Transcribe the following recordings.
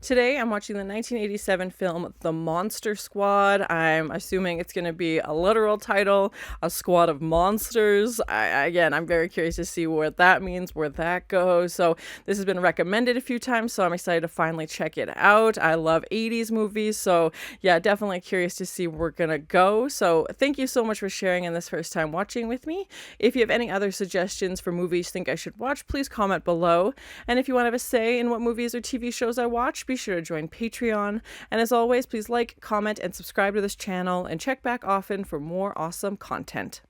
Today I'm watching the 1987 film The Monster Squad. I'm assuming it's going to be a literal title, a squad of monsters. I'm very curious to see what that means, where that goes. So this has been recommended a few times, so I'm excited to finally check it out. I love 80s movies, so yeah, definitely curious to see where we're going to go. So thank you so much for sharing in this first time watching with me. If you have any other suggestions for movies you think I should watch, please comment below. And if you want to have a say in what movies or TV shows I watch, be sure to join Patreon. And as always, please like, comment, and subscribe to this channel, and check back often for more awesome content.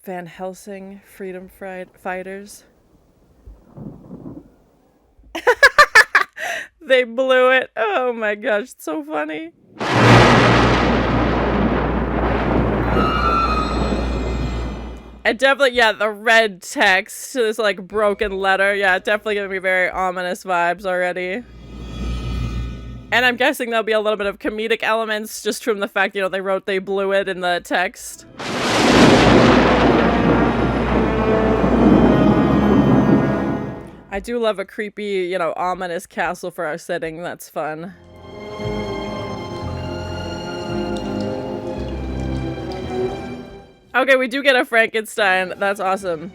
Van Helsing, Freedom Fighters. They blew it. Oh my gosh, it's so funny. And definitely, yeah, the red text, this like broken letter, yeah, definitely gonna be very ominous vibes already. And I'm guessing there'll be a little bit of comedic elements just from the fact, you know, they wrote "they blew it" in the text. I do love a creepy, you know, ominous castle for our setting. That's fun. Okay, we do get a Frankenstein. That's awesome.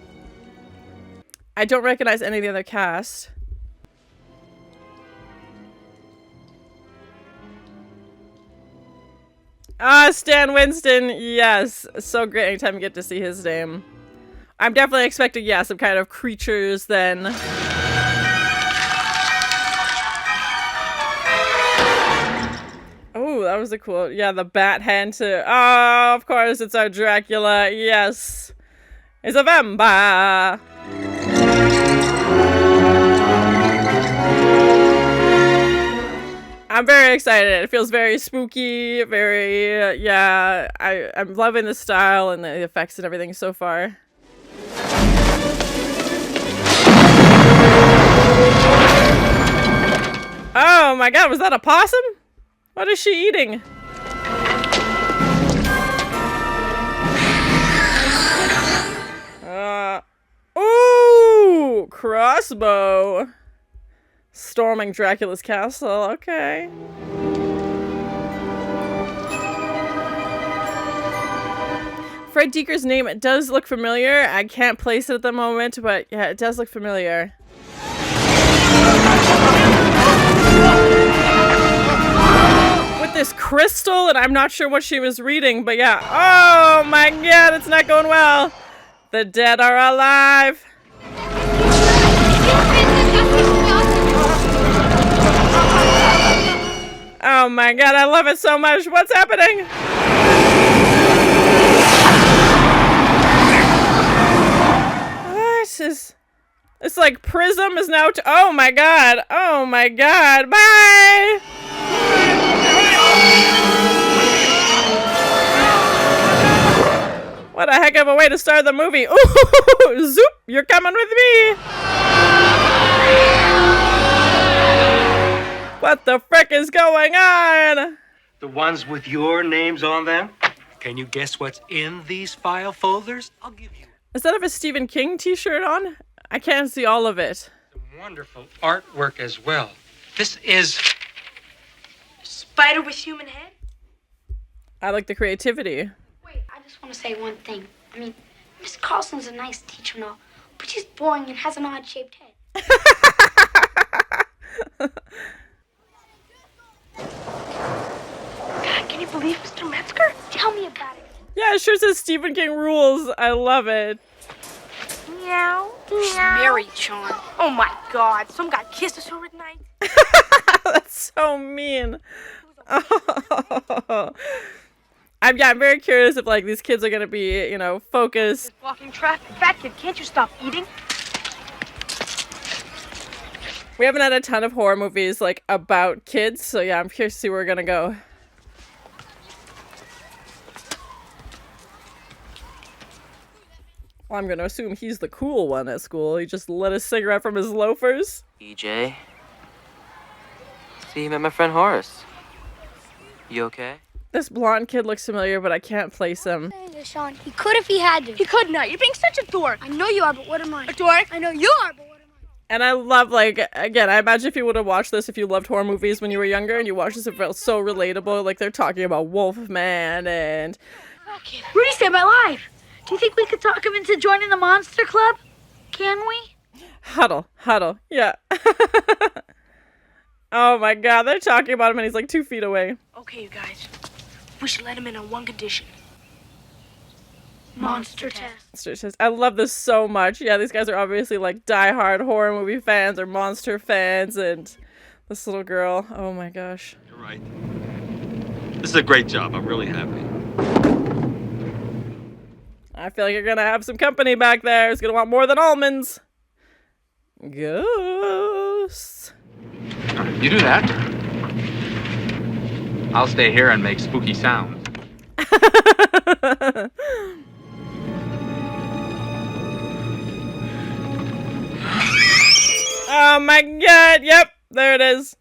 I don't recognize any of the other cast. Ah, Stan Winston. Yes. So great anytime you get to see his name. I'm definitely expecting, yeah, some kind of creatures then. Oh, that was a cool, yeah, the bat hand to, oh, of course, it's our Dracula, yes. It's a vampire. I'm very excited. It feels very spooky, very, yeah, I'm loving the style and the effects and everything so far. Oh my god, was that a possum? What is she eating? Ooh! Crossbow! Storming Dracula's castle, okay. Fred Deker's name, it does look familiar. I can't place it at the moment, but yeah, it does look familiar. With this crystal, and I'm not sure what she was reading, but yeah. Oh my god, it's not going well. The dead are alive. Oh my god, I love it so much. What's happening? It's like Prism is now oh my god. Oh my god. Bye. What a heck of a way to start the movie. Ooh, zoop, you're coming with me. What the frick is going on? The ones with your names on them? Can you guess what's in these file folders? I'll give you. Does that have a Stephen King t-shirt on? I can't see all of it. Some wonderful artwork as well. This is... Spider with human head? I like the creativity. Wait, I just want to say one thing. I mean, Miss Carlson's a nice teacher and all, but she's boring and has an odd-shaped head. God, can you believe Mr. Metzger? Tell me about it. Yeah, it sure says Stephen King rules. I love it. Meow. She's married, Sean. Oh my god, some guy kisses her at night. That's so mean. Oh. I'm very curious if like these kids are gonna be, you know, focused. Walking traffic. Fat kid, can't you stop eating? We haven't had a ton of horror movies like about kids, so yeah, I'm curious to see where we're gonna go. Well, I'm gonna assume he's the cool one at school. He just lit a cigarette from his loafers. EJ. See, you met my friend Horace. You okay? This blonde kid looks familiar, but I can't place him. Sean, he could if he had to. He could not. You're being such a dork. I know you are, but what am I? A dork? I know you are, but what am And I love, like, again, I imagine if you would have watched this, if you loved horror movies when you were younger and you watched this, it felt so relatable. Like, they're talking about Wolfman and... Rudy saved my life. Do you think we could talk him into joining the Monster Club? Can we? Huddle, yeah. Oh my god, they're talking about him and he's like 2 feet away. Okay, you guys. We should let him in on one condition. Monster test. I love this so much. Yeah, these guys are obviously like die-hard horror movie fans or monster fans, and this little girl, oh my gosh. You're right. This is a great job. I'm really happy. I feel like you're gonna have some company back there. It's gonna want more than almonds. Ghosts. You do that. I'll stay here and make spooky sounds. Oh my god, yep, there it is.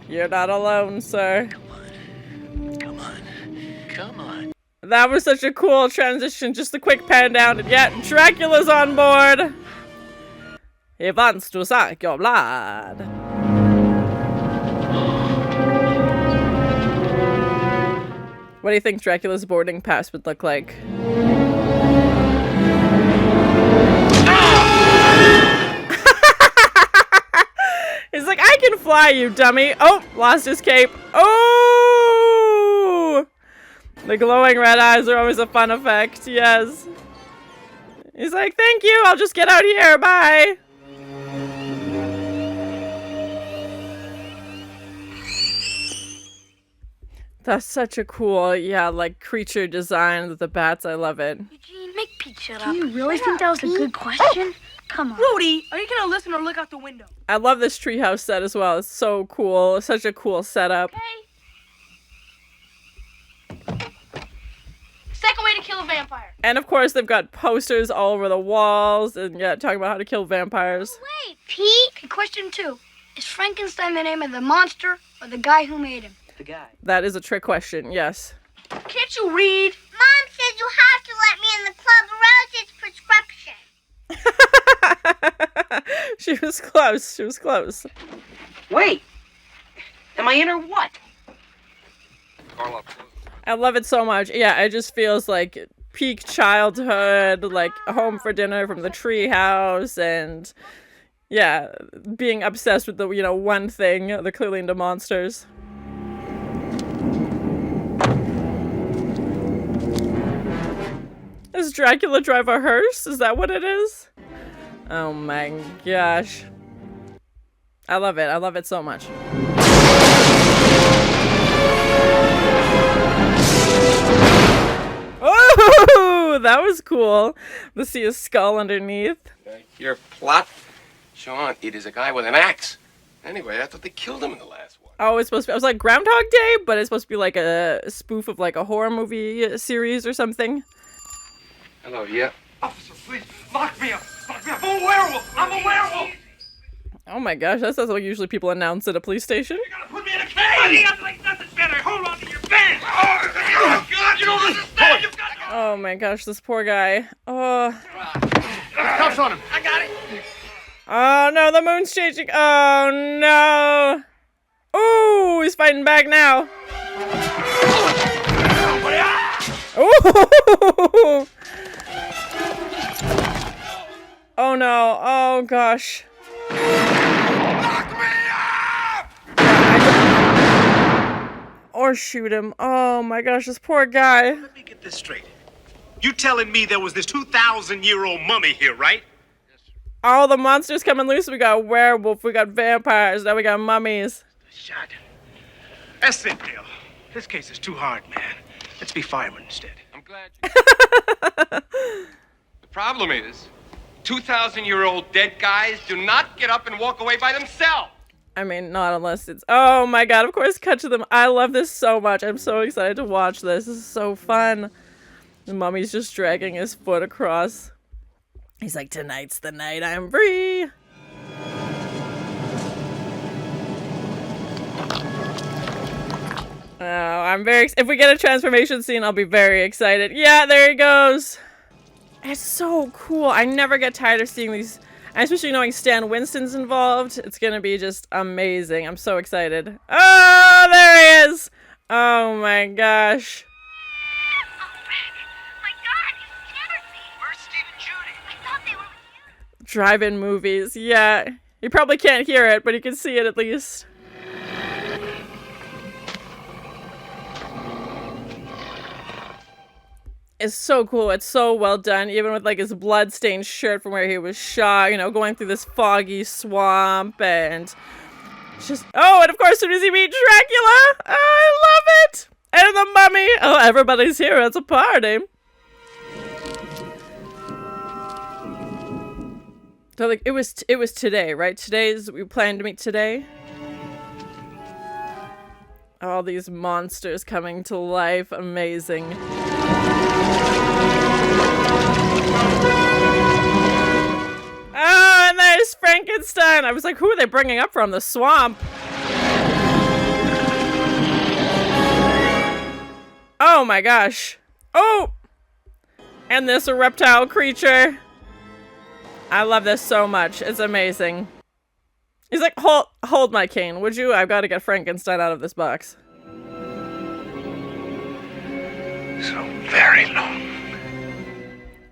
You're not alone, sir. Come on. That was such a cool transition, just a quick pan down, and yet Dracula's on board. He wants to suck your blood. What do you think Dracula's boarding pass would look like? He's like, I can fly, you dummy. Oh, lost his cape. Oh! The glowing red eyes are always a fun effect, yes. He's like, thank you, I'll just get out here, bye. That's such a cool, yeah, like creature design with the bats. I love it. Eugene, make Pete shut up. Do you really think that was a good question? Come on. Rudy, are you gonna listen or look out the window? I love this treehouse set as well. It's so cool. It's such a cool setup. Okay. Second way to kill a vampire. And of course, they've got posters all over the walls and yeah, talking about how to kill vampires. Wait, Pete? Okay, question 2. Is Frankenstein the name of the monster or the guy who made him? The guy. That is a trick question, yes. Can't you read? Mom says you have to let me in the club or else it's prescription. She was close. She was close. Wait. Am I in or what? Carla. I love it so much. Yeah, it just feels like peak childhood, like home for dinner from the treehouse, and yeah, being obsessed with the, you know, one thing. They're clearly into monsters. Does Dracula drive a hearse? Is that what it is? Oh my gosh. I love it. I love it so much. Oh, that was cool. To see a skull underneath. Your plot? Sean, it is a guy with an axe. Anyway, I thought they killed him in the last one. Oh, it's supposed to be, I was like Groundhog Day, but it's supposed to be like a spoof of like a horror movie series or something. Hello, yeah. Officer, please, lock me up. Lock me up. I'm a werewolf. I'm a werewolf. Oh my gosh, that's what usually people announce at a police station. You're gonna put me in a cage. I'm like nothing better. Hold on to your pants. Oh, God, you don't understand. You've got to... Oh my gosh, this poor guy. Oh. Cuffs on him. I got it. Oh no, the moon's changing. Oh no. Ooh, he's fighting back now. Ooh. Oh no. Oh gosh. Lock me up! Or shoot him. Oh my gosh, this poor guy. Let me get this straight. You telling me there was this 2,000-year-old mummy here, right? All the monsters coming loose. We got werewolf, we got vampires, now we got mummies. Shot. That's it, Dale. This case is too hard, man. Let's be firemen instead. I'm glad you... The problem is, 2,000-year-old dead guys do not get up and walk away by themselves. I mean, not unless it's... Oh my god, of course, cut to them. I love this so much. I'm so excited to watch this. This is so fun. The mummy's just dragging his foot across. He's like, tonight's the night I'm free. Oh, I'm very... If we get a transformation scene, I'll be very excited. Yeah, there he goes. It's so cool. I never get tired of seeing these... And especially knowing Stan Winston's involved, it's gonna be just amazing. I'm so excited. Oh, there he is! Oh my gosh. Drive-in movies, yeah. You probably can't hear it, but you can see it at least. It's so cool. It's so well done, even with like his blood-stained shirt from where he was shot, you know, going through this foggy swamp and it's just, oh, and of course, as soon as he meets Dracula, oh, I love it! And the mummy! Oh, everybody's here. It's a party. So like it was today, right? We plan to meet today. All these monsters coming to life, amazing. Oh, and there's Frankenstein. I was like, who are they bringing up from the swamp? Oh my gosh. Oh, and this reptile creature. I love this so much. It's amazing. He's like, hold my cane, would you? I've got to get Frankenstein out of this box. So very long.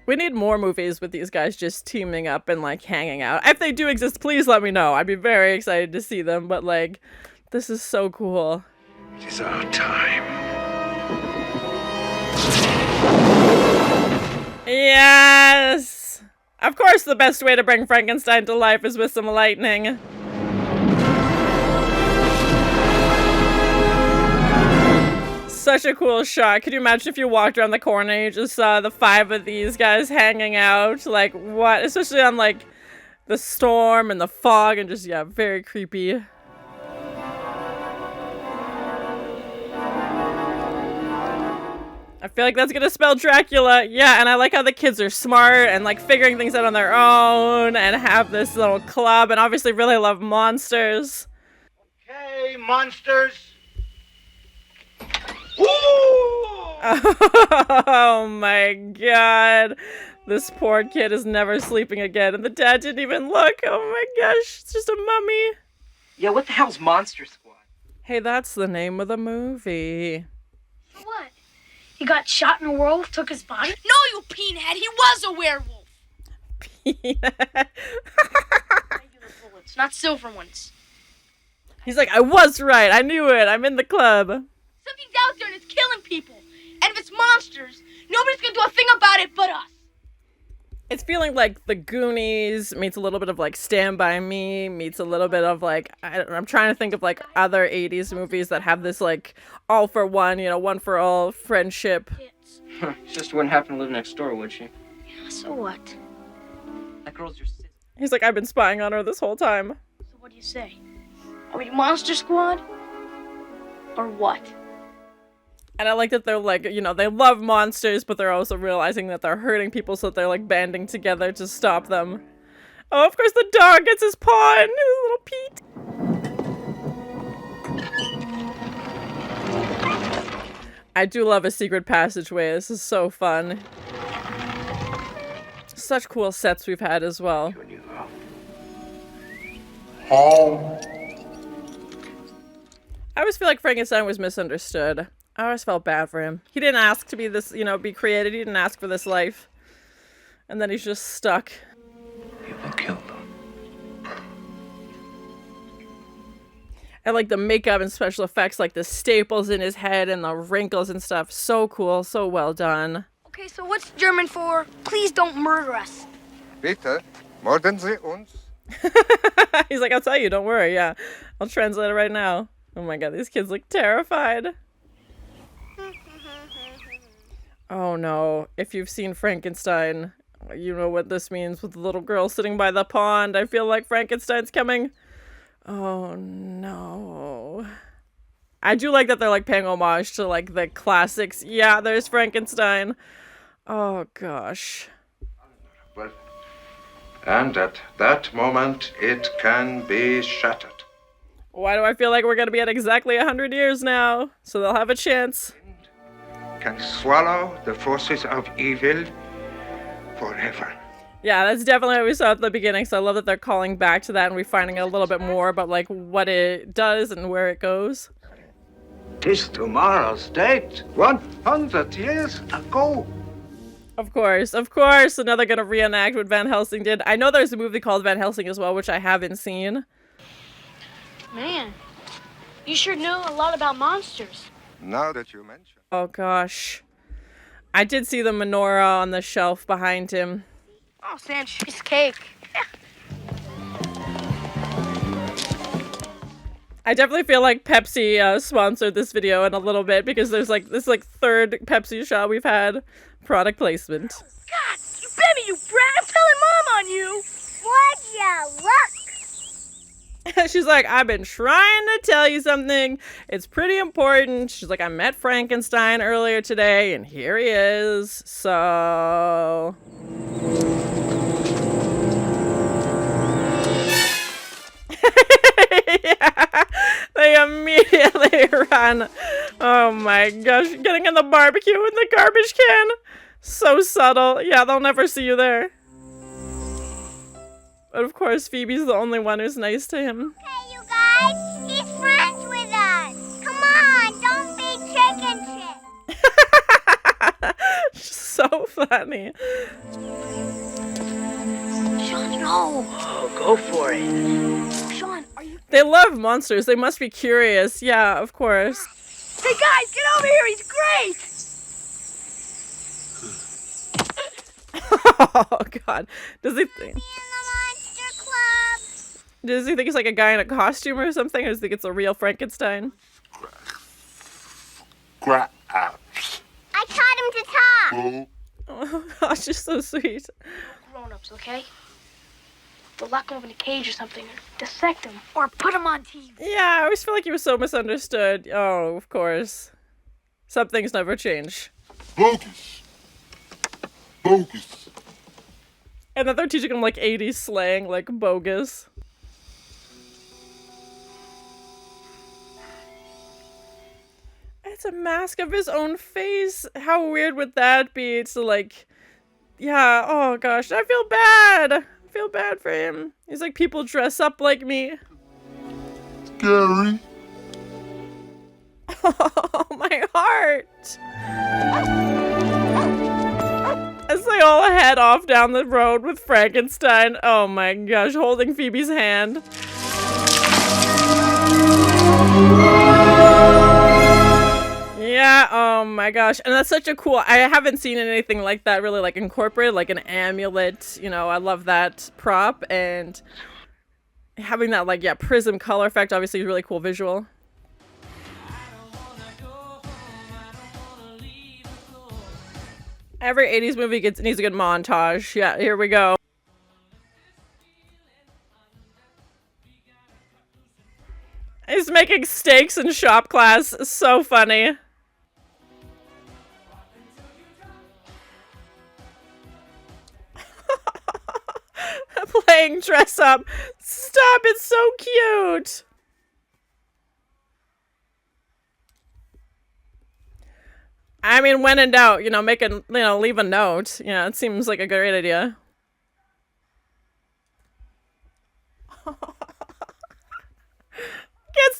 We need more movies with these guys just teaming up and like hanging out. If they do exist, please let me know. I'd be very excited to see them, but like, this is so cool. It is our time. Yes! Of course, the best way to bring Frankenstein to life is with some lightning. Such a cool shot. Could you imagine if you walked around the corner and you just saw the 5 of these guys hanging out? Like, what? Especially on, like, the storm and the fog and just, yeah, very creepy. I feel like that's gonna spell Dracula. Yeah, and I like how the kids are smart and like figuring things out on their own and have this little club and obviously really love monsters. Okay, monsters. Oh my god. This poor kid is never sleeping again and the dad didn't even look. Oh my gosh, it's just a mummy. Yeah, what the hell's Monster Squad? Hey, that's the name of the movie. What? He got shot in a werewolf, took his body? No, you peenhead! He was a werewolf! Regular bullets, not silver ones. He's like, I was right. I knew it. I'm in the club. Something's out there and it's killing people. And if it's monsters, nobody's gonna do a thing about it but us. It's feeling like The Goonies meets a little bit of like Stand By Me, meets a little bit of like, I'm trying to think of like other 80s movies that have this like all for one, you know, one for all friendship. She just wouldn't happen to live next door, would she? Yeah, so what? That girl's your sister. He's like, I've been spying on her this whole time. So what do you say? Are we Monster Squad? Or what? And I like that they're like, you know, they love monsters, but they're also realizing that they're hurting people, so they're like banding together to stop them. Oh, of course the dog gets his paw in, his little Pete. I do love a secret passageway. This is so fun. Such cool sets we've had as well. Home. I always feel like Frankenstein was misunderstood. I always felt bad for him. He didn't ask to be this, you know, be created. He didn't ask for this life. And then he's just stuck. People killed them. I like the makeup and special effects, like the staples in his head and the wrinkles and stuff. So cool, so well done. Okay, so what's German for please don't murder us? Bitte, morden Sie uns. He's like, I'll tell you, don't worry, yeah. I'll translate it right now. Oh my god, these kids look terrified. Oh no, if you've seen Frankenstein, you know what this means with the little girl sitting by the pond. I feel like Frankenstein's coming. Oh no. I do like that they're like paying homage to like the classics. Yeah, there's Frankenstein. Oh gosh. And at that moment, it can be shattered. Why do I feel like we're gonna be at exactly 100 years now? So they'll have a chance. Can swallow the forces of evil forever. Yeah, that's definitely what we saw at the beginning, so I love that they're calling back to that and we're finding a little bit more about like what it does and where it goes. 'Tis tomorrow's date, 100 years ago. Of course. And now they're gonna reenact what Van Helsing did. I know there's a movie called Van Helsing as well, which I haven't seen. Man, you sure know a lot about monsters. Now that you mention. Oh gosh. I did see the menorah on the shelf behind him. Oh, Sand, piece of cake. I definitely feel like Pepsi sponsored this video in a little bit because there's like this third Pepsi shot we've had. Product placement. God, you bet me, you brat! I'm telling Mom on you! Would you look? She's like, I've been trying to tell you something. It's pretty important. She's like, I met Frankenstein earlier today, and here he is. So... yeah, they immediately run. Oh my gosh, getting in the barbecue in the garbage can. So subtle. Yeah, they'll never see you there. But of course, Phoebe's the only one who's nice to him. Hey, you guys, he's friends with us. Come on, don't be chicken shit. So funny. Sean, no! Oh, go for it. Sean, are you... They love monsters. They must be curious. Yeah, of course. Hey guys, get over here! He's great! Oh god. Does he think... In the Monster Club. Does he think he's like a guy in a costume or something? Or does he think it's a real Frankenstein? Grab. I taught him to talk. Oh gosh, you're so sweet. Grown-ups, okay? They'll lock him up in a cage or something, or dissect him, or put him on TV. Yeah, I always feel like he was so misunderstood. Oh, of course. Some things never change. Focus. Focus. And then they're teaching him like 80s slang, like bogus. It's a mask of his own face. How weird would that be? To like, yeah, oh gosh, I feel bad. I feel bad for him. He's like, people dress up like me. Scary. Oh, my heart. As they all head off down the road with Frankenstein. Oh my gosh, holding Phoebe's hand. Yeah, oh my gosh. And that's such a cool, I haven't seen anything like that really like incorporated, like an amulet, you know, I love that prop, and having that like, yeah, prism color effect obviously is really cool visual. Every 80s movie needs a good montage. Yeah, here we go. He's making steaks in shop class. So funny. Playing dress up. Stop, it's so cute. I mean, when in doubt, you know, leave a note. Yeah, it seems like a great idea. Gets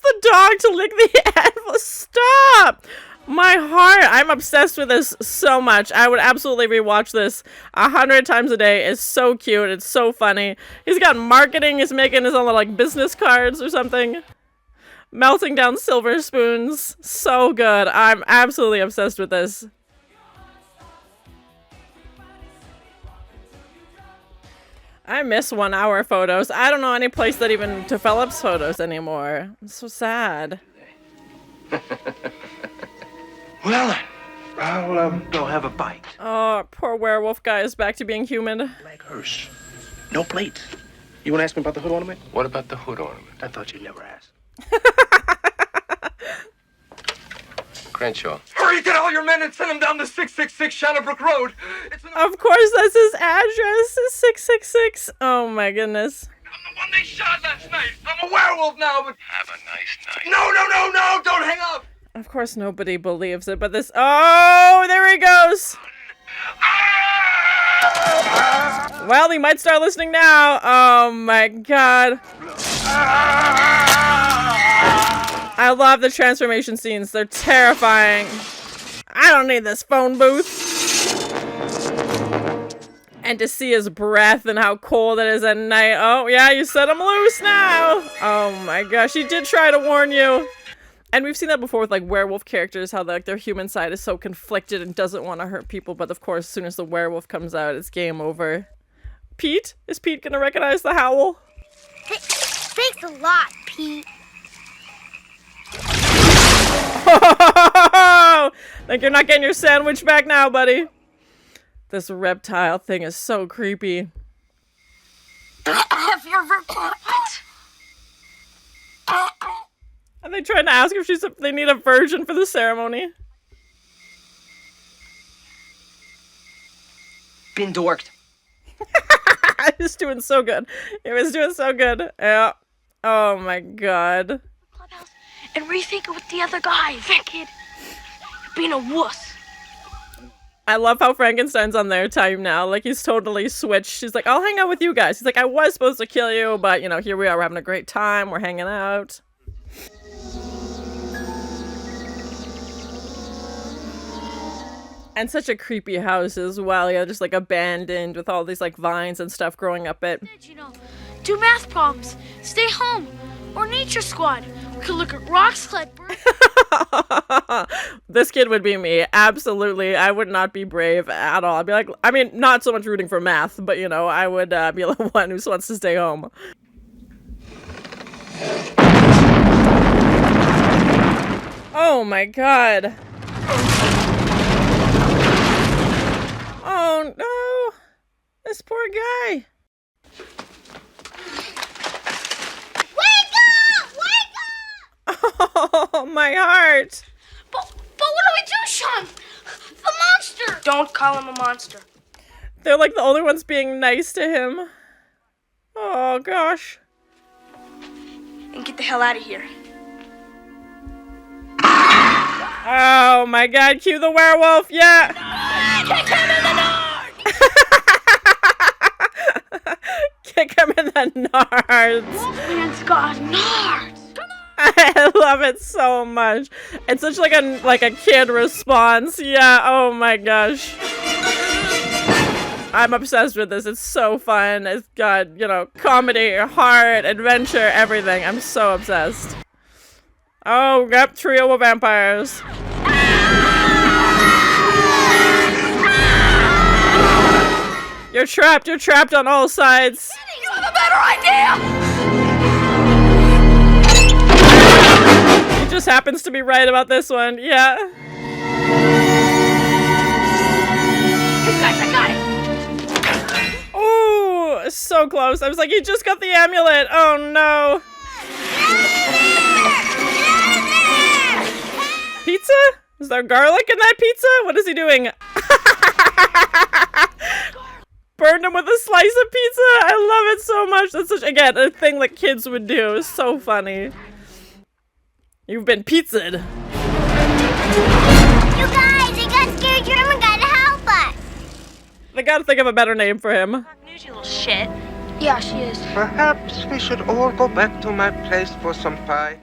the dog to lick the animal. Stop! My heart. I'm obsessed with this so much. I would absolutely rewatch this 100 times a day. It's so cute. It's so funny. He's got marketing. He's making his own little, like, business cards or something. Melting down silver spoons. So good. I'm absolutely obsessed with this. I miss 1 hour photos. I don't know any place that even develops photos anymore. It's so sad. Well, I'll go have a bite. Oh, poor werewolf guy is back to being human. Like hers. No plates. You want to ask me about the hood ornament? What about the hood ornament? I thought you'd never ask. Crenshaw. Hurry, get all your men and send them down the 666 Shadowbrook Road. Of course, that's his address, is 666. Oh my goodness. I'm the one they shot last night. I'm a werewolf now, but... Have a nice night. No, don't hang up. Of course, nobody believes it, but this... Oh, there he goes. Ah! Well, he might start listening now. Oh my god. I love the transformation scenes. They're terrifying. I don't need this phone booth. And to see his breath and how cold it is at night. Oh, yeah, you set him loose now. Oh my gosh, he did try to warn you. And we've seen that before with like werewolf characters, how like their human side is so conflicted and doesn't want to hurt people. But of course, as soon as the werewolf comes out, it's game over. Pete? Is Pete gonna recognize the howl? Thanks a lot, Pete. Like you're not getting your sandwich back now, buddy. This reptile thing is so creepy. Have you ever... What? Are they trying to ask if they need a virgin for the ceremony? Been dorked. It was doing so good. It was doing so good. Yeah. Oh my god. Clubhouse and rethink it with the other guys. That kid being a wuss. I love how Frankenstein's on their time now. Like, he's totally switched. He's like, I'll hang out with you guys. He's like, I was supposed to kill you, but, you know, here we are. We're having a great time. We're hanging out. And such a creepy house as well. Yeah, just, like, abandoned with all these, like, vines and stuff growing up it. You know, do math problems, stay home, or nature squad. We could look at rocks, collect birds. This kid would be me. Absolutely. I would not be brave at all. I'd be like, I mean, not so much rooting for math, but, you know, I would be the one who wants to stay home. Oh my god. Oh no. This poor guy. Oh, my heart. But what do we do, Sean? The monster. Don't call him a monster. They're like the only ones being nice to him. Oh, gosh. And get the hell out of here. Oh, my God. Cue the werewolf. Yeah. Kick him in the nards. Kick him in the nards. Wolfman's got nards. I love it so much. It's such like a kid response. Yeah, oh my gosh. I'm obsessed with this. It's so fun. It's got, you know, comedy, heart, adventure, everything. I'm so obsessed. Oh, yep, trio of vampires. You're trapped. You're trapped on all sides. You have a better idea. He just happens to be right about this one. Yeah. Hey guys, I got it. Oh, so close. I was like, he just got the amulet. Oh no. Pizza? Is there garlic in that pizza? What is he doing? Burned him with a slice of pizza. I love it so much. That's such, again, a thing that kids would do. It's so funny. You've been pizzaed. You guys, I got scared. German guy to help us. They gotta think of a better name for him. News, you little shit. Yeah, she is. Perhaps we should all go back to my place for some pie.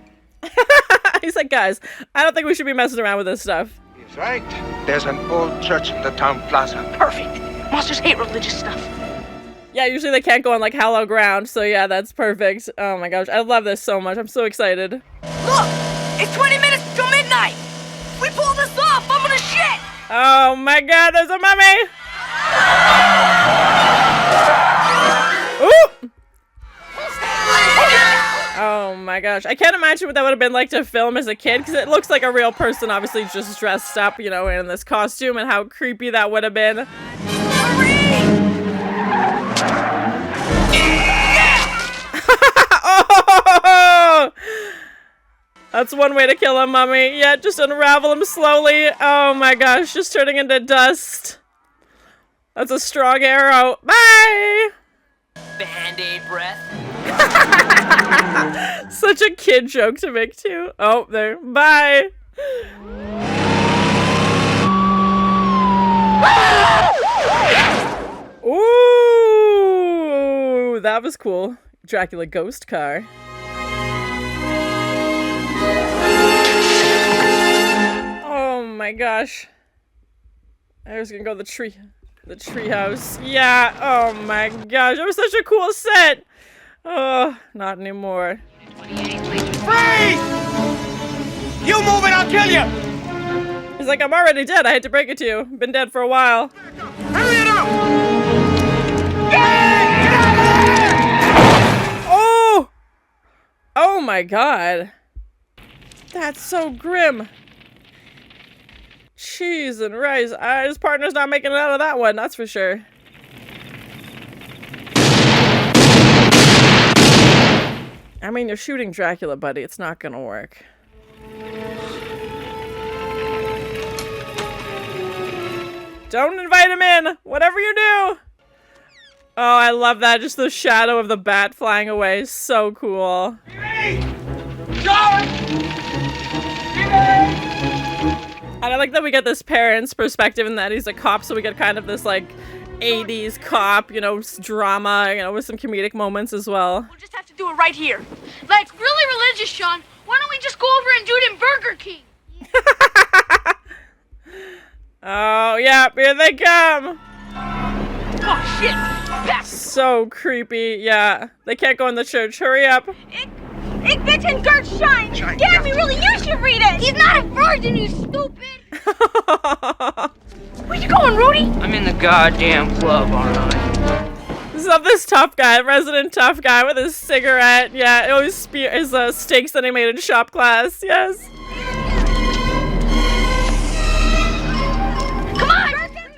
He's like, guys, I don't think we should be messing around with this stuff. He's right. There's an old church in the town plaza. Perfect. Monsters hate religious stuff. Yeah, usually they can't go on like hallowed ground, so yeah, that's perfect. Oh my gosh, I love this so much. I'm so excited. Look! It's 20 minutes till midnight! If we pull this off, I'm gonna shit! Oh my god, there's a mummy! Ooh! Oh my gosh, I can't imagine what that would have been like to film as a kid, because it looks like a real person, obviously just dressed up, you know, in this costume, and how creepy that would have been. Oh! That's one way to kill a mummy. Yeah, just unravel him slowly. Oh my gosh, just turning into dust. That's a strong arrow. Bye! Band-Aid breath. Such a kid joke to make too. Oh, there. Bye! Ooh, that was cool. Dracula ghost car. Oh my gosh. I was gonna go the tree house. Yeah, oh my gosh, that was such a cool set. Oh, not anymore. Freeze! You move it, I'll kill you! He's like, I'm already dead. I hate to break it to you. Been dead for a while. Hurry it up! Oh! Oh my god. That's so grim. Cheese and rice. His partner's not making it out of that one, that's for sure. I mean, you're shooting Dracula, buddy. It's not gonna work. Don't invite him in! Whatever you do! Oh, I love that. Just the shadow of the bat flying away. So cool. And I like that we get this parent's perspective and that he's a cop, so we get kind of this, like, 80s cop, you know, drama, you know, with some comedic moments as well. We'll just have to do it right here. Like, really religious, Sean. Why don't we just go over and do it in Burger King? Oh, yeah, here they come! Oh, shit! Back. So creepy, yeah. They can't go in the church. Hurry up. Ik weet in Gert Shine. Gabby, really, you should read it. He's not a virgin, you stupid. Where you going, Rudy? I'm in the goddamn club, aren't I? This is this tough guy, resident tough guy with his cigarette. Yeah, it always his steaks that he made in shop class. Yes. Come on.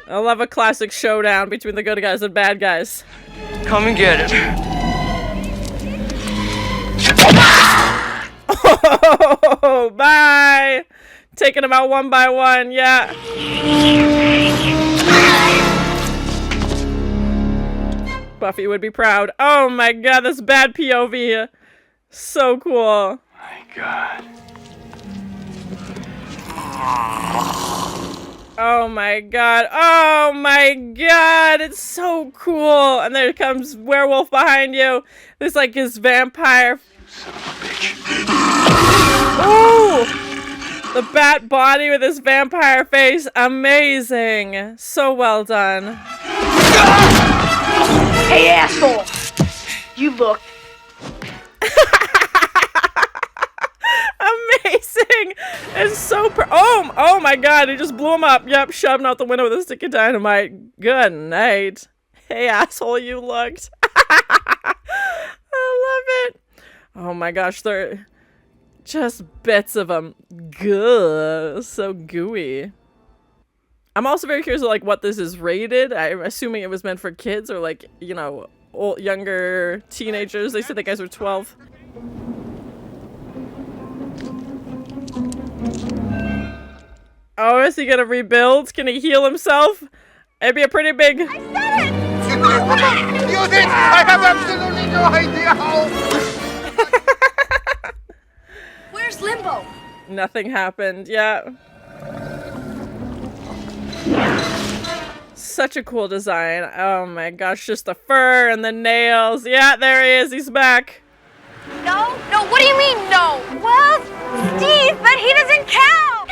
I love a classic showdown between the good guys and bad guys. Come and get it. Oh, bye. Taking them out one by one. Yeah. Buffy would be proud. Oh my god, this bad POV. So cool. My god. Oh my god. Oh my god. It's so cool. And there comes werewolf behind you. There's like his vampire. Son of a bitch. Ooh! The bat body with his vampire face. Amazing. So well done. Hey, asshole! You look. Amazing! It's so oh my god, he just blew him up. Yep, shoved him out the window with a stick of dynamite. Good night. Hey, asshole, you looked. I love it. Oh my gosh, they're just bits of them. Good. So gooey. I'm also very curious, like, what this is rated. I'm assuming it was meant for kids or, like, you know, younger teenagers. They said the guys were 12. Oh, is he gonna rebuild? Can he heal himself? It'd be a pretty big... I said it! You think I have absolutely no idea how... Where's Limbo? Nothing happened. Yeah. Such a cool design. Oh my gosh, just the fur and the nails. Yeah, there he is. He's back. No? No, what do you mean, no? Well, Steve, but he doesn't count!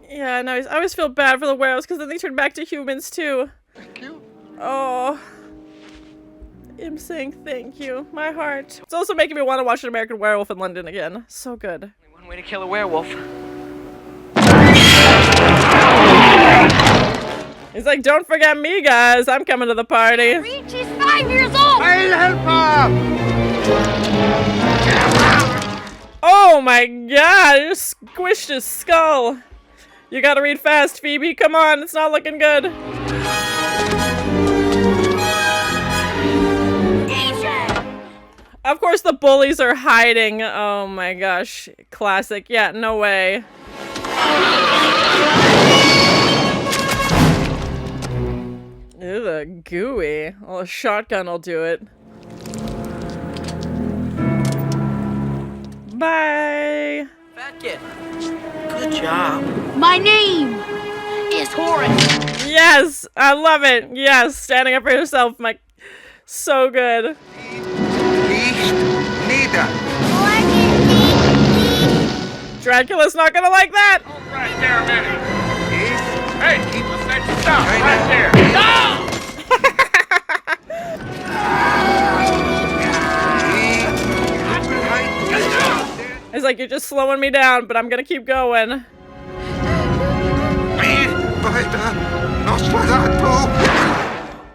Yeah, no, I always feel bad for the werewolves because then they turn back to humans too. Thank you. Oh. I'm saying thank you. My heart. It's also making me want to watch An American Werewolf in London again. So good. Only one way to kill a werewolf. He's like, don't forget me, guys. I'm coming to the party. Reach, he's 5 years old! I'll help her! Oh my god, I just squished his skull. You gotta read fast, Phoebe. Come on, it's not looking good. Of course the bullies are hiding. Oh my gosh. Classic. Yeah, no way. Ew, gooey. Well, a shotgun will do it. Bye. Fat kid. Good job. My name is Horace. Yes, I love it. Yes, standing up for yourself, Mike. So good. Dracula's not gonna like that. Right there, Minnie. Hey, let's let you stop. Right there. Stop! It's like, you're just slowing me down, but I'm gonna keep going.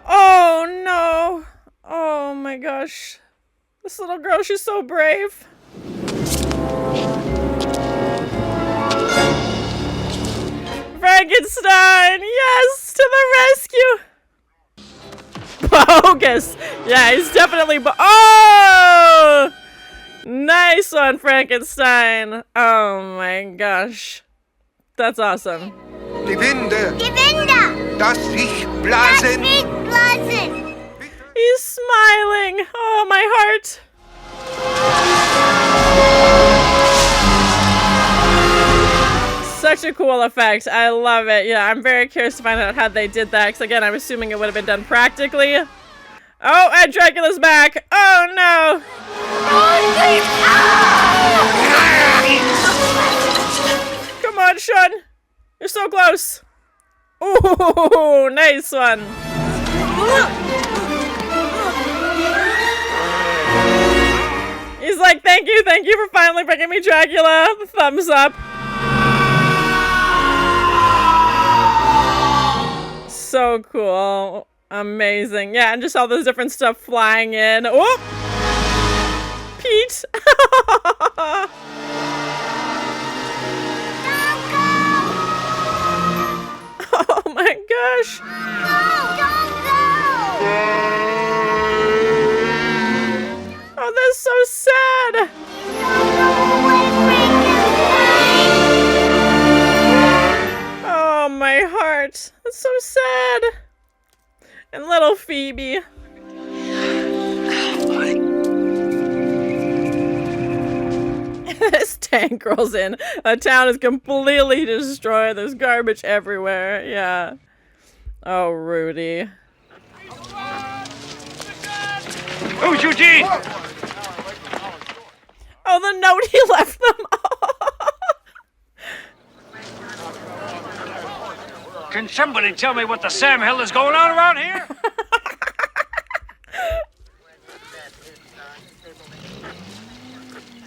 Oh no. Oh my gosh. This little girl, she's so brave. Frankenstein! Yes! To the rescue! Bogus! Yeah, he's definitely oh! Nice one, Frankenstein! Oh my gosh. That's awesome. Die Winde. Die Winde. Das sich blasen. Das sich blasen. He's smiling! Oh, my heart! Such a cool effect. I love it. Yeah, I'm very curious to find out how they did that, because again, I'm assuming it would have been done practically. Oh, and Dracula's back! Oh no! Come on, Sean! You're so close! Ooh, nice one! He's like, thank you for finally bringing me Dracula. Thumbs up. So cool. Amazing. Yeah, and just all those different stuff flying in. Oh! Pete! Oh my gosh! Oh, that's so sad! Oh, my heart. That's so sad. And little Phoebe. This tank rolls in. A town is completely destroyed. There's garbage everywhere. Yeah. Oh, Rudy. Who's Eugene? Oh, the note he left them. Can somebody tell me what the Sam hell is going on around here?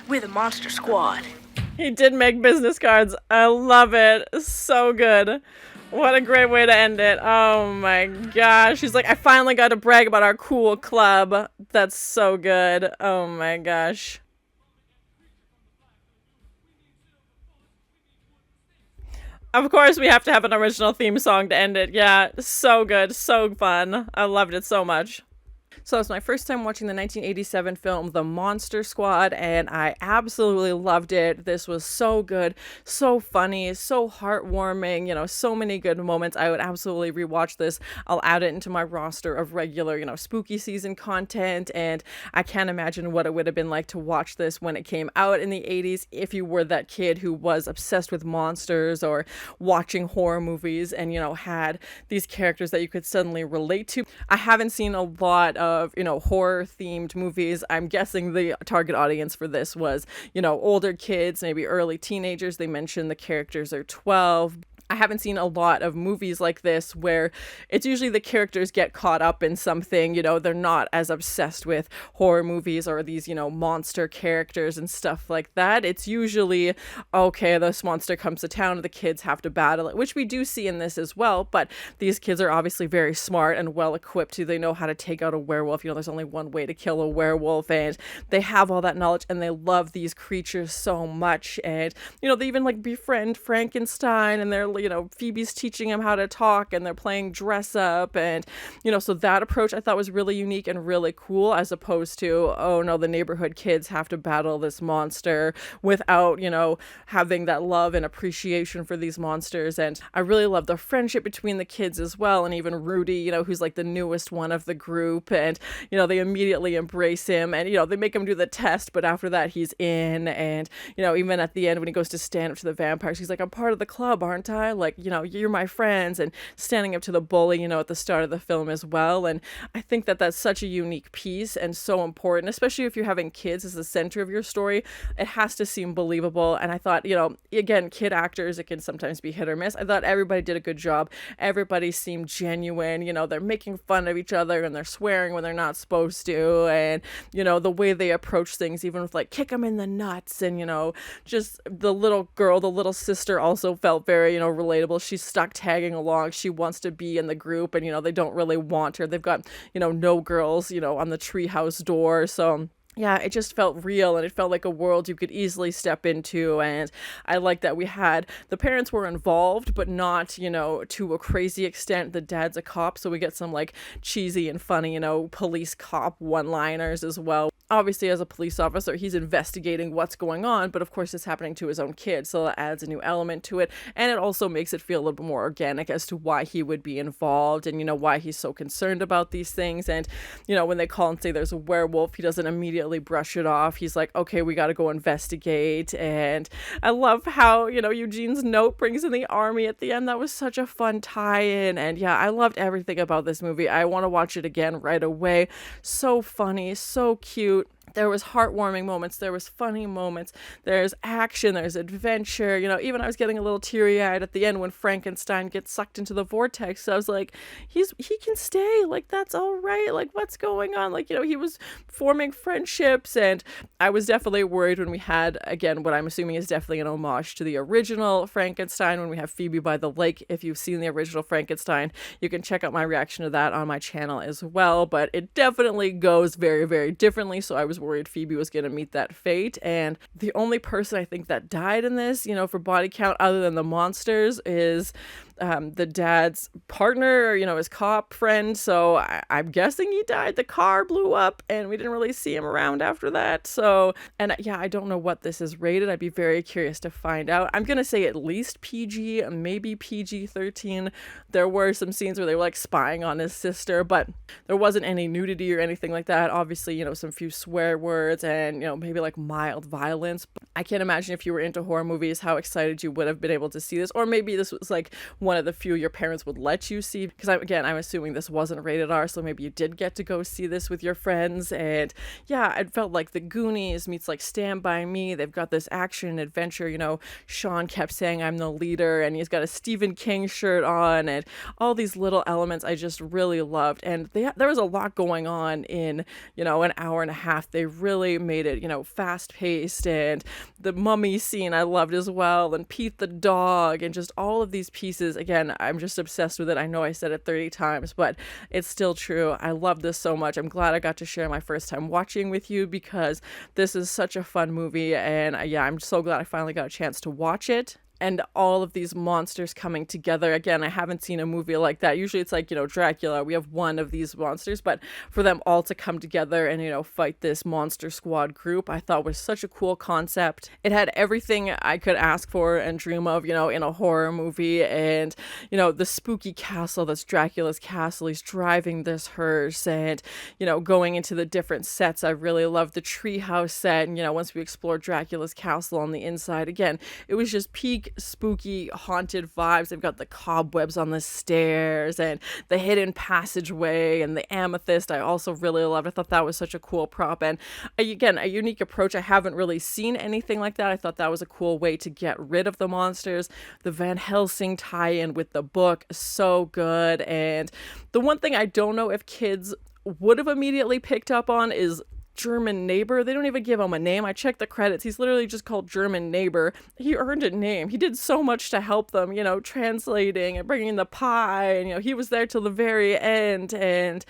We're the Monster Squad. He did make business cards. I love it. So good. What a great way to end it. Oh my gosh. He's like, I finally got to brag about our cool club. That's so good. Oh my gosh. Of course, we have to have an original theme song to end it. Yeah, so good, so fun. I loved it so much. So it's my first time watching the 1987 film The Monster Squad, and I absolutely loved it. This was so good, so funny, so heartwarming, you know, so many good moments. I would absolutely rewatch this. I'll add it into my roster of regular, you know, spooky season content, and I can't imagine what it would have been like to watch this when it came out in the 80s if you were that kid who was obsessed with monsters or watching horror movies and, you know, had these characters that you could suddenly relate to. I haven't seen a lot of, you know, horror themed movies. I'm guessing the target audience for this was, you know, older kids, maybe early teenagers. They mentioned the characters are 12. I haven't seen a lot of movies like this where it's usually the characters get caught up in something, you know, they're not as obsessed with horror movies or these, you know, monster characters and stuff like that. It's usually, okay, this monster comes to town and the kids have to battle it, which we do see in this as well, but these kids are obviously very smart and well equipped to, they know how to take out a werewolf. You know, there's only one way to kill a werewolf, and they have all that knowledge and they love these creatures so much. And, you know, they even like befriend Frankenstein, and they're, Phoebe's teaching him how to talk and they're playing dress up. And, so that approach I thought was really unique and really cool, as opposed to, oh no, the neighborhood kids have to battle this monster without, having that love and appreciation for these monsters. And I really love the friendship between the kids as well. And even Rudy, who's like the newest one of the group. And, they immediately embrace him and, they make him do the test. But after that, he's in. And, even at the end when he goes to stand up to the vampires, he's like, I'm part of the club, aren't I? Like, you're my friends. And standing up to the bully, at the start of the film as well. And I think that that's such a unique piece and so important, especially if you're having kids as the center of your story. It has to seem believable. And I thought, again, kid actors, it can sometimes be hit or miss. I thought everybody did a good job. Everybody seemed genuine. They're making fun of each other and they're swearing when they're not supposed to. And, the way they approach things, even with like kick them in the nuts. And, just the little girl, the little sister also felt very, relatable. She's stuck tagging along. She wants to be in the group and, they don't really want her. They've got, no girls, on the treehouse door. So yeah, it just felt real and it felt like a world you could easily step into. And I like that the parents were involved, but not, to a crazy extent. The dad's a cop, so we get some like cheesy and funny, police cop one-liners as well. Obviously, as a police officer, he's investigating what's going on, but of course it's happening to his own kid, so that adds a new element to it. And it also makes it feel a little bit more organic as to why he would be involved and, why he's so concerned about these things. And, when they call and say there's a werewolf, he doesn't immediately brush it off. He's like, okay, we got to go investigate. And I love how, Eugene's note brings in the army at the end. That was such a fun tie-in. And yeah, I loved everything about this movie. I want to watch it again right away. So funny, so cute. There was heartwarming moments, there was funny moments, there's action, there's adventure, even I was getting a little teary-eyed at the end when Frankenstein gets sucked into the vortex. So I was like, he can stay, like, that's all right, like, what's going on? Like, he was forming friendships. And I was definitely worried when we had, again, what I'm assuming is definitely an homage to the original Frankenstein, when we have Phoebe by the lake. If you've seen the original Frankenstein, you can check out my reaction to that on my channel as well. But it definitely goes very, very differently, so I was worried Phoebe was going to meet that fate. And the only person I think that died in this, for body count other than the monsters, is the dad's partner, his cop friend. So I'm guessing he died. The car blew up and we didn't really see him around after that. So, and yeah, I don't know what this is rated. I'd be very curious to find out. I'm going to say at least PG, maybe PG-13. There were some scenes where they were like spying on his sister, but there wasn't any nudity or anything like that. Obviously, some few swear words and, maybe like mild violence. But I can't imagine if you were into horror movies, how excited you would have been able to see this. Or maybe this was like one of the few your parents would let you see, because I'm assuming this wasn't rated R, so maybe you did get to go see this with your friends. And yeah, it felt like the Goonies meets like Stand By Me. They've got this action adventure. Sean kept saying I'm the leader, and he's got a Stephen King shirt on, and all these little elements I just really loved. And there was a lot going on in an hour and a half. They really made it fast paced. And the mummy scene I loved as well, and Pete the dog, and just all of these pieces. Again, I'm just obsessed with it. I know I said it 30 times, but it's still true. I love this so much. I'm glad I got to share my first time watching with you, because this is such a fun movie. And yeah, I'm so glad I finally got a chance to watch it. And all of these monsters coming together. Again, I haven't seen a movie like that. Usually it's like, Dracula, we have one of these monsters, but for them all to come together and, fight this monster squad group, I thought was such a cool concept. It had everything I could ask for and dream of, in a horror movie. And, the spooky castle that's Dracula's castle. He's driving this hearse and, going into the different sets. I really loved the treehouse set. And, once we explored Dracula's castle on the inside, again, it was just peak spooky haunted vibes. They've got the cobwebs on the stairs and the hidden passageway and the amethyst. I also really loved. I thought that was such a cool prop, and again, a unique approach. I haven't really seen anything like that. I thought that was a cool way to get rid of the monsters. The Van Helsing tie-in with the book, so good. And the one thing I don't know if kids would have immediately picked up on is German neighbor. They don't even give him a name. I checked the credits. He's literally just called German neighbor. He earned a name. He did so much to help them, translating and bringing the pie. And, he was there till the very end. And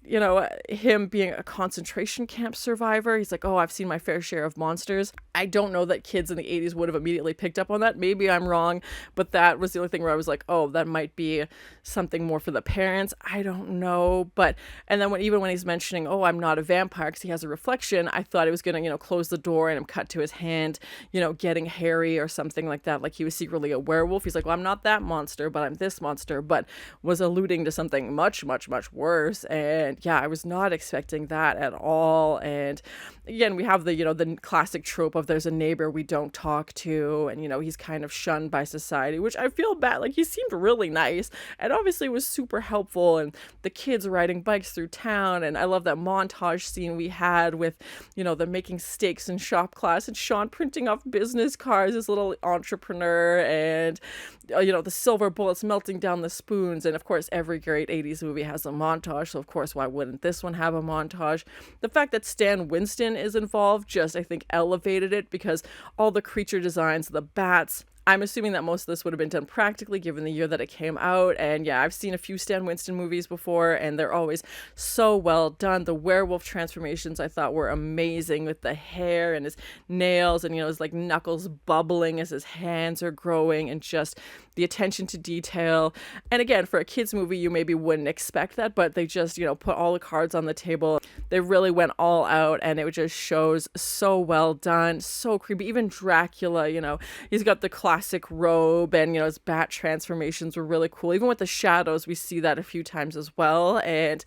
you know, him being a concentration camp survivor. He's like, oh, I've seen my fair share of monsters. I don't know that kids in the 80s would have immediately picked up on that. Maybe I'm wrong, but that was the only thing where I was like, oh, that might be something more for the parents. I don't know. But, and then even when he's mentioning, oh, I'm not a vampire because he has a reflection, I thought he was going to, you know, close the door and him cut to his hand, you know, getting hairy or something like that. Like he was secretly a werewolf. He's like, well, I'm not that monster, but I'm this monster, but was alluding to something much, much, much worse. And yeah, I was not expecting that at all. And again, we have the, you know, the classic trope of there's a neighbor we don't talk to, and, you know, he's kind of shunned by society, which I feel bad. Like, he seemed really nice and obviously was super helpful, and the kids riding bikes through town. And I love that montage scene we had with, you know, the making steaks in shop class and Sean printing off business cards, his little entrepreneur, and you know, the silver bullets melting down the spoons. And of course, every great 80s movie has a montage, so of course, why wouldn't this one have a montage? The fact that Stan Winston is involved just, I think, elevated it, because all the creature designs, the bats, I'm assuming that most of this would have been done practically given the year that it came out. And yeah, I've seen a few Stan Winston movies before, and they're always so well done. The werewolf transformations I thought were amazing, with the hair and his nails and, you know, his like knuckles bubbling as his hands are growing, and just the attention to detail. And again, for a kids movie, you maybe wouldn't expect that, but they just, you know, put all the cards on the table. They really went all out, and it just shows so well done, so creepy. Even Dracula, you know, he's got the classic robe, and, you know, his bat transformations were really cool. Even with the shadows, we see that a few times as well. And,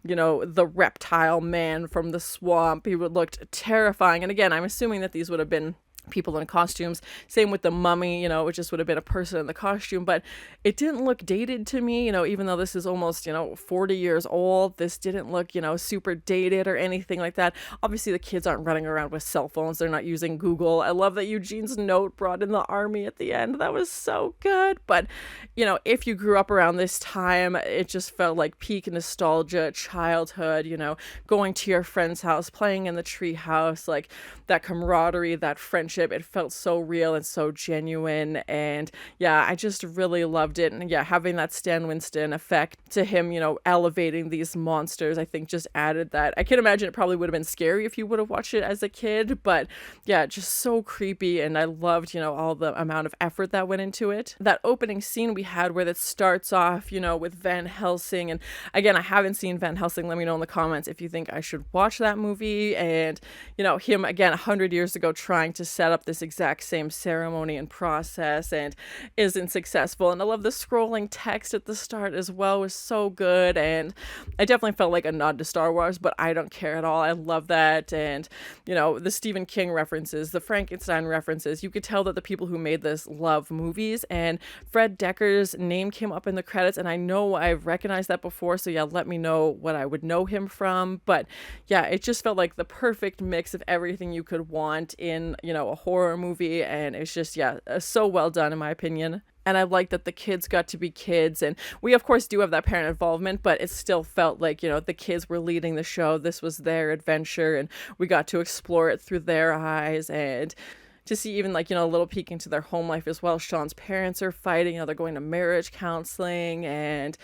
you know, the reptile man from the swamp, he would looked terrifying. And again, I'm assuming that these would have been people in costumes. Same with the mummy, you know, it just would have been a person in the costume, but it didn't look dated to me, you know, even though this is almost, you know, 40 years old, this didn't look, you know, super dated or anything like that. Obviously the kids aren't running around with cell phones, they're not using Google. I love that Eugene's note brought in the army at the end. That was so good. But, you know, if you grew up around this time, it just felt like peak nostalgia, childhood, you know, going to your friend's house, playing in the tree house, like that camaraderie, that friendship. It felt so real and so genuine. And yeah, I just really loved it. And yeah, having that Stan Winston effect to him, you know, elevating these monsters, I think just added that. I can imagine it probably would have been scary if you would have watched it as a kid, but yeah, just so creepy. And I loved, you know, all the amount of effort that went into it. That opening scene we had where it starts off, you know, with Van Helsing. And again, I haven't seen Van Helsing. Let me know in the comments if you think I should watch that movie. And, you know, him again 100 years ago trying to set up this exact same ceremony and process and isn't successful. And I love the scrolling text at the start as well, was so good. And I definitely felt like a nod to Star Wars, but I don't care at all. I love that. And, you know, the Stephen King references, the Frankenstein references, you could tell that the people who made this love movies. And Fred Decker's name came up in the credits, and I know I've recognized that before, so yeah, let me know what I would know him from. But yeah, it just felt like the perfect mix of everything you could want in, you know, a horror movie. And it's just, yeah, so well done in my opinion. And I like that the kids got to be kids. And we, of course, do have that parent involvement, but it still felt like, you know, the kids were leading the show. This was their adventure, and we got to explore it through their eyes. And to see even, like, you know, a little peek into their home life as well. Sean's parents are fighting, you know, they're going to marriage counseling, and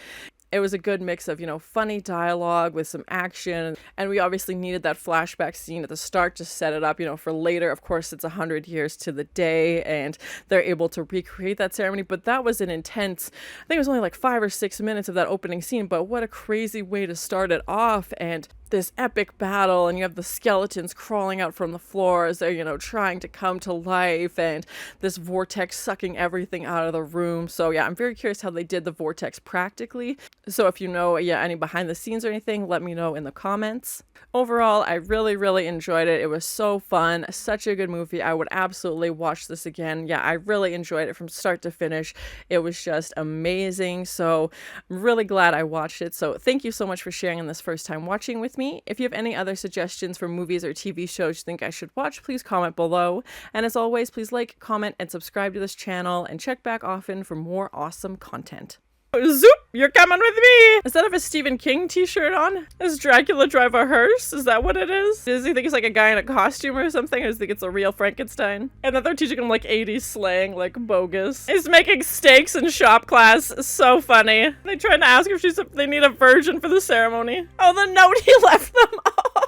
it was a good mix of, you know, funny dialogue with some action. And we obviously needed that flashback scene at the start to set it up, you know, for later. Of course, it's 100 years to the day, and they're able to recreate that ceremony. But that was an intense, I think it was only like 5 or 6 minutes of that opening scene, but what a crazy way to start it off. And this epic battle, and you have the skeletons crawling out from the floor as they're, you know, trying to come to life, and this vortex sucking everything out of the room. So yeah, I'm very curious how they did the vortex practically. So if you know, yeah, any behind the scenes or anything, let me know in the comments. Overall, I really, really enjoyed it. It was so fun, such a good movie. I would absolutely watch this again. Yeah, I really enjoyed it from start to finish. It was just amazing. So I'm really glad I watched it. So thank you so much for sharing this first time watching with me. If you have any other suggestions for movies or TV shows you think I should watch, please comment below. And as always, please like, comment, and subscribe to this channel, and check back often for more awesome content. Zoop! You're coming with me! Instead of a Stephen King t-shirt on, does Dracula drive a hearse? Is that what it is? Does he think it's like a guy in a costume or something? Or does he think it's a real Frankenstein? And then they're teaching him like 80s slang, like bogus. He's making steaks in shop class. So funny. They trying to ask if they need a virgin for the ceremony. Oh, the note he left them.